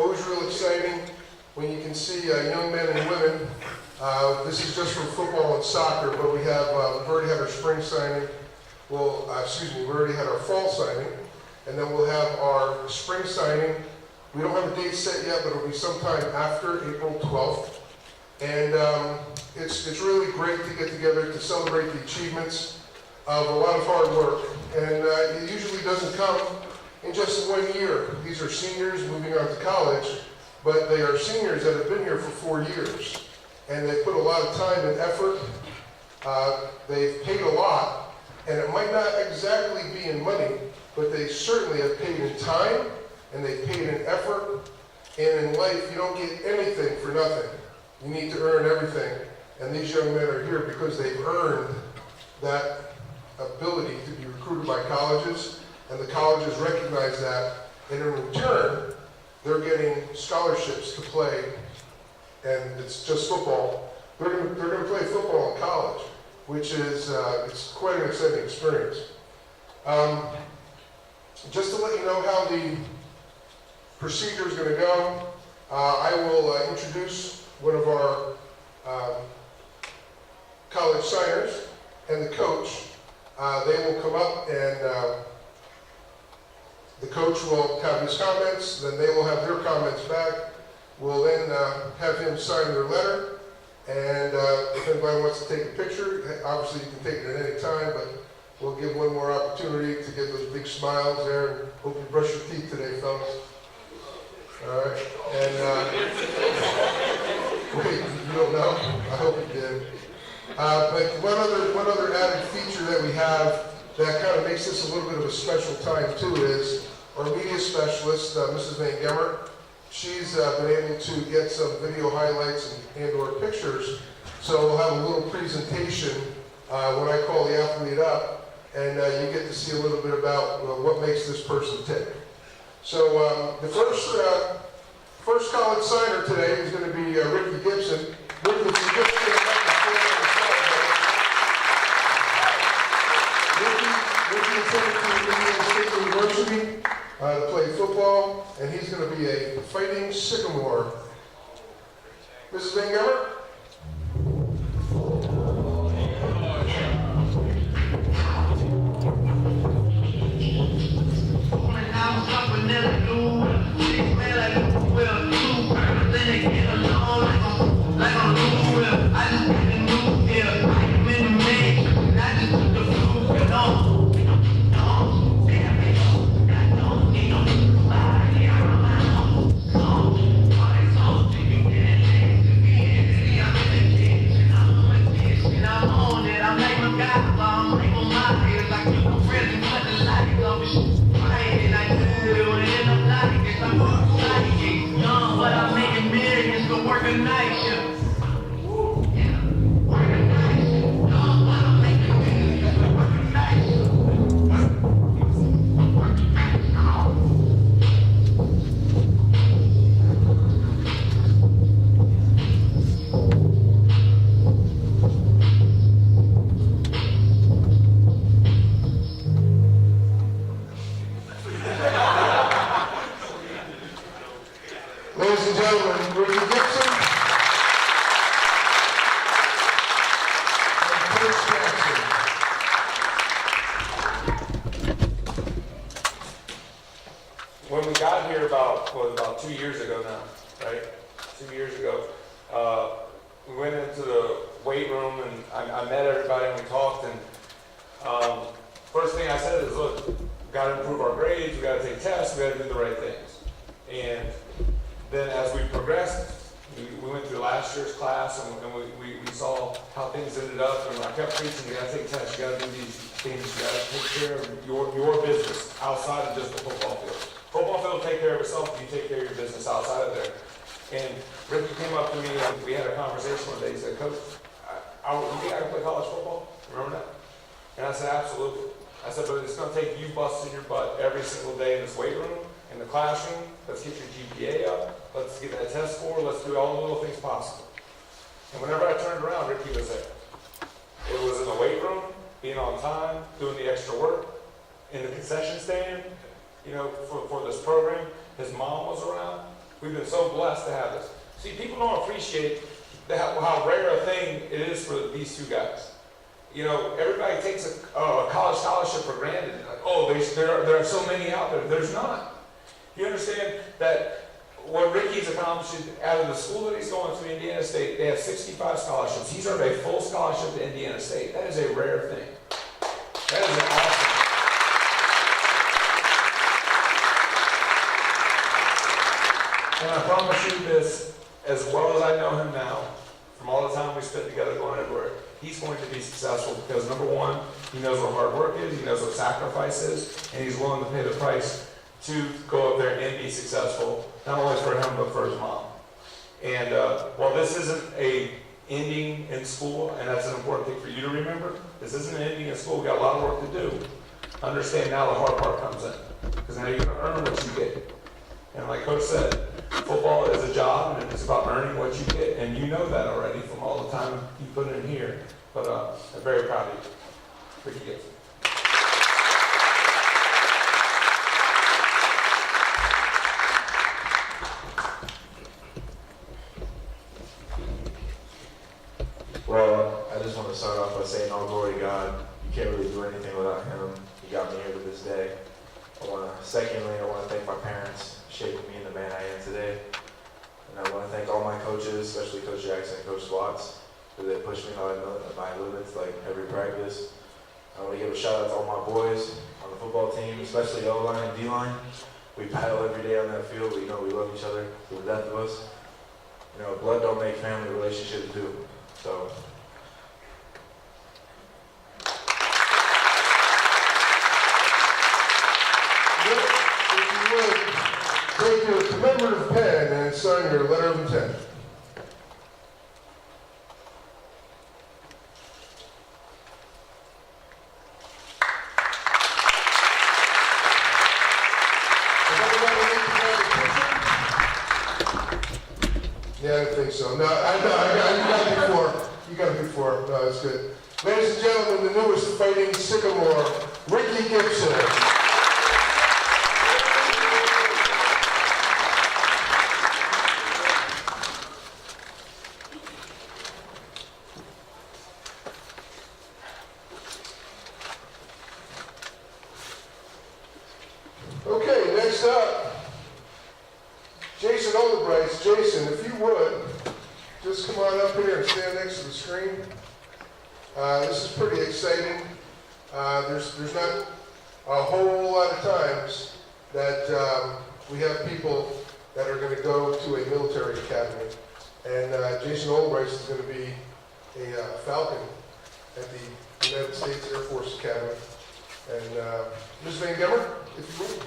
always real exciting when you can see young men and women. This is just for football and soccer, but we've already had our spring signing. Well, we've already had our fall signing, and then we'll have our spring signing. We don't have a date set yet, but it'll be sometime after April 12th. And it's really great to get together to celebrate the achievements of a lot of hard work. And it usually doesn't come in just 1 year. These are seniors moving on to college, but they are seniors that have been here for 4 years. And they put a lot of time and effort. They've paid a lot, and it might not exactly be in money, but they certainly have paid in time, and they've paid in effort. And in life, you don't get anything for nothing. You need to earn everything. And these young men are here because they've earned that ability to be recruited by colleges, and the colleges recognize that, and in return, they're getting scholarships to play, and it's just football. They're going to play football in college, which is it's quite an exciting experience. Just to let you know how the procedure is going to go, I will introduce one of our college signers and the coach. They will come up, and the coach will have his comments, then they will have their comments back. We'll then have him sign their letter, and if anybody wants to take a picture, obviously you can take it at any time, but we'll give one more opportunity to get those big smiles there, and hope you brush your teeth today, fellas. All right, and wait, you don't know? I hope you did. But one other added feature that we have that kind of makes this a little bit of a special time too is our media specialist, Mrs. Van Gemmer. She's been able to get some video highlights and or pictures. So we'll have a little presentation when I call the athlete up, and you get to see a little bit about what makes this person tick. So the first college signer today is going to be Ricky Gibson. Ricky, if you just get up Ricky attended to Indiana State University to play football, and he's going to be a fighting sycamore. Mrs. Van Gemmer? Ladies and gentlemen, Ricky Gibson and Coach Jackson. When we got here about 2 years ago now, right? 2 years ago, we went into the weight room, and I met everybody and we talked, and first thing I said is, look, we got to improve our grades, we got to take tests, we got to do the right things. And then as we progressed, we went through last year's class, and we saw how things ended up, and I kept preaching, you got to take tests, you got to do these things, you got to take care of your business outside of just the football field. Football field will take care of itself if you take care of your business outside of there. And Ricky came up to me, and we had a conversation one day. He said, Coach, you think I can play college football? Remember that? And I said, absolutely. I said, but it's going to take you busting your butt every single day in this weight room, in the classroom. Let's get your GPA up. Let's get that test score. Let's do all the little things possible. And whenever I turned around, Ricky was there. It was in the weight room, being on time, doing the extra work, in the concession stand, for this program. His mom was around. We've been so blessed to have this. See, people don't appreciate how rare a thing it is for these two guys. You know, everybody takes a college scholarship for granted. Like, oh, there are so many out there. There's not. You understand that what Ricky's accomplished out of the school that he's going to, Indiana State, they have 65 scholarships. He's earned a full scholarship to Indiana State. That is a rare thing. That is an awesome. And I promise you this, as well as I know him now, from all the time we spent together going everywhere, he's going to be successful because, number one, he knows what hard work is, he knows what sacrifice is, and he's willing to pay the price to go up there and be successful, not only for him, but for his mom. And while this isn't a ending in school, and that's an important thing for you to remember, this isn't an ending in school, we got a lot of work to do. Understand now the hard part comes in, because now you're going to earn what you get. And like Coach said, football is a job, and it's about earning what you get, and you know that already from all the time you put in here. But I'm very proud of you. Ricky Gibson. Well, I just want to start off by saying all glory to God. You can't really do anything without Him. He got me here to this day. Secondly, I want to thank my parents for shaping me into the man I am today. And I want to thank all my coaches, especially Coach Jackson and Coach Watts, because they pushed me to my limits like every practice. I want to give a shout out to all my boys on the football team, especially O-line and D-line. We battle every day on that field, but you know we love each other to the death of us. You know, blood don't make family, relationships do. So. If you would, take your commemorative pen and sign your letter of intent. Yeah, I think so. No, I got it before. You got it before. No, it's good. Ladies and gentlemen, the newest fighting sycamore, Ricky Gibson. Okay, next up. Jason Olbright. Jason, if you would, just come on up here and stand next to the screen. This is pretty exciting. There's not a whole lot of times that we have people that are going to go to a military academy. And Jason Olbright is going to be a Falcon at the United States Air Force Academy. And Ms. Van Gemmer, if you would.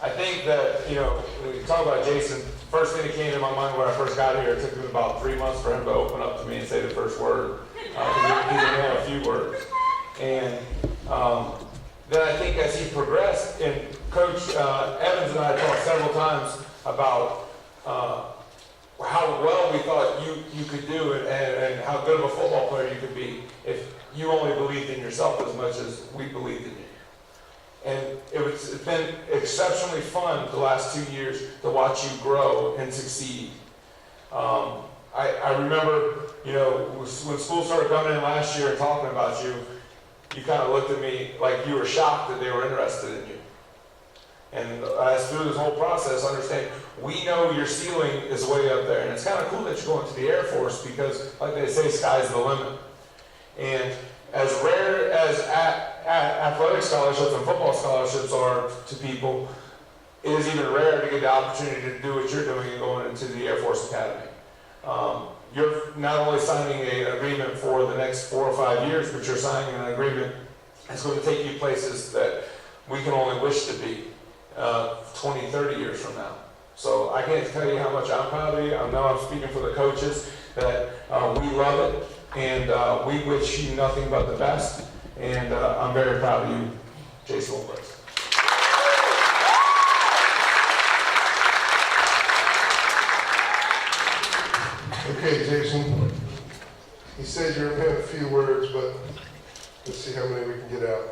I think that, you know, when you talk about Jason, first thing that came to my mind when I first got here, it took me about 3 months for him to open up to me and say the first word. He's a man of few words. And then I think as he progressed, and Coach Evans and I talked several times about how well we thought you could do and how good of a football player you could be if you only believed in yourself as much as we believed in you. And it's been exceptionally fun the last 2 years to watch you grow and succeed. I remember, you know, when school started coming in last year and talking about you, you kind of looked at me like you were shocked that they were interested in you. And as through this whole process, understand, we know your ceiling is way up there. And it's kind of cool that you're going to the Air Force because, like they say, sky's the limit. And as rare as athletic scholarships and football scholarships are to people, it is even rare to get the opportunity to do what you're doing and going into the Air Force Academy. You're not only signing an agreement for the next 4 or 5 years, but you're signing an agreement that's going to take you places that we can only wish to be 20, 30 years from now. So I can't tell you how much I'm proud of you. I know I'm speaking for the coaches that we love it, and we wish you nothing but the best. And I'm very proud of you, Jason Wilbur. Okay, Jason. He said you're going to have a few words, but let's see how many we can get out.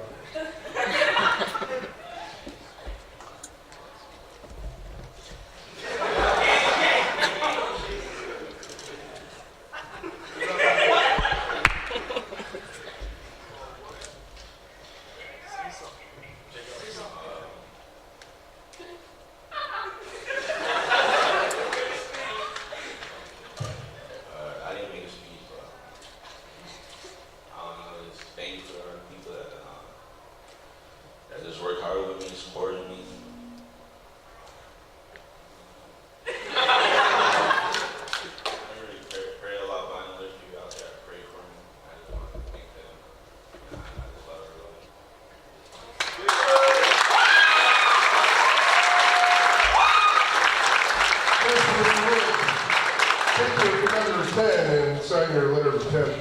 Sign your letter of intent.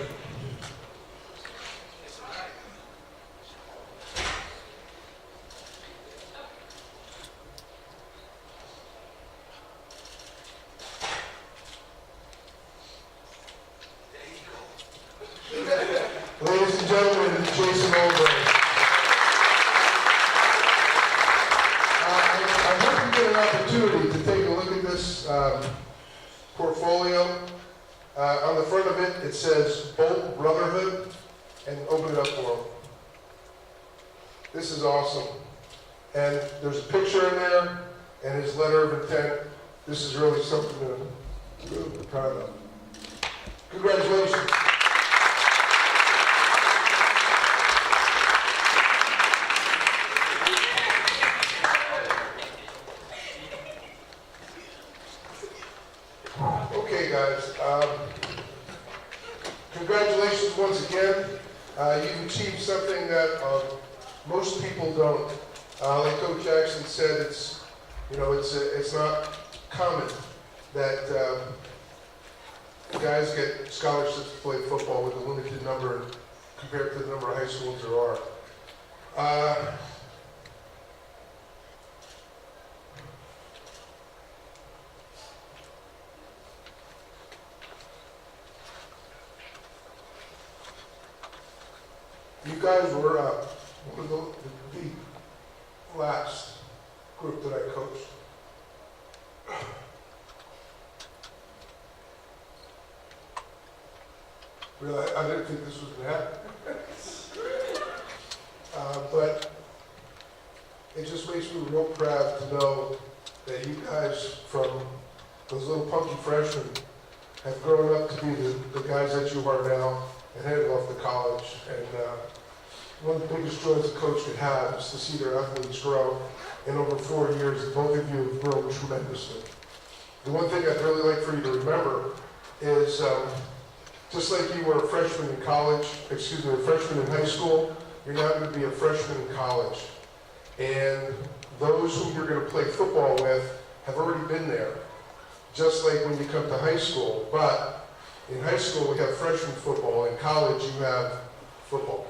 Ladies and gentlemen, Jason Olbrich. I hope you get an opportunity to take a look at this portfolio. On the front of it, it says Bolt Brotherhood, and open it up for them. This is awesome. And there's a picture in there, and his letter of intent. This is really something to really be proud of. Congratulations. Okay, guys. Congratulations once again. You've achieved something that most people don't. Like Coach Jackson said, it's not common that guys get scholarships to play football with a limited number compared to the number of high schools there are. You guys were one of the last group that I coached. Really, I didn't think this was going to happen. But it just makes me real proud to know that you guys, from those little punky freshmen, have grown up to be the guys that you are now and headed off to college. And one of the biggest joys a coach could have is to see their athletes grow. In over 4 years, both of you have grown tremendously. The one thing I'd really like for you to remember is just like you were a freshman in college, a freshman in high school, you're now going to be a freshman in college. And those whom you're going to play football with have already been there, just like when you come to high school. But in high school, we have freshman football. In college, you have football.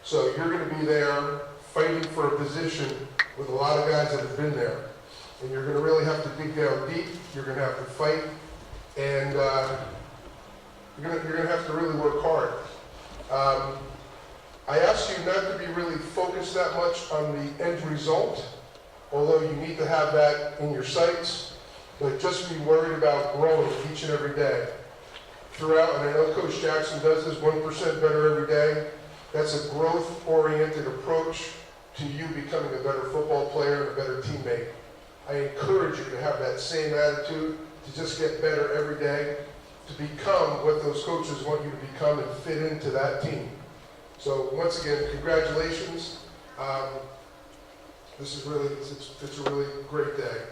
So you're going to be there fighting for a position with a lot of guys that have been there. And you're going to really have to dig down deep. You're going to have to fight. And you're going to have to really work hard. I ask you not to be really focused that much on the end result, although you need to have that in your sights, but just be worried about growing each and every day. throughout, and I know Coach Jackson does this 1% better every day. That's a growth-oriented approach to you becoming a better football player and a better teammate. I encourage you to have that same attitude, to just get better every day, to become what those coaches want you to become and fit into that team. So once again, congratulations. This is really, it's a really great day.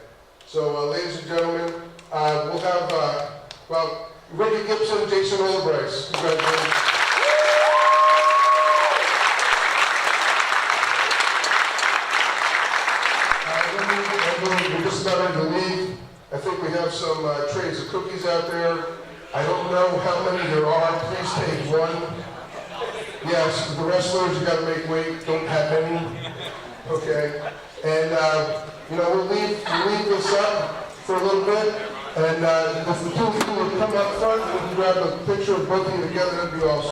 So ladies and gentlemen, we'll have, Ricky Gibson, Jason Olbrice. Congratulations. We're just about ready to leave. I think we have some trays of cookies out there. I don't know how many there are. Please take one. Yes, the wrestlers, you got to make weight. Don't have any. Okay. And, we'll leave this up for a little bit. And if the two of you would come up front, we can grab a picture of both of you together, that'd be awesome.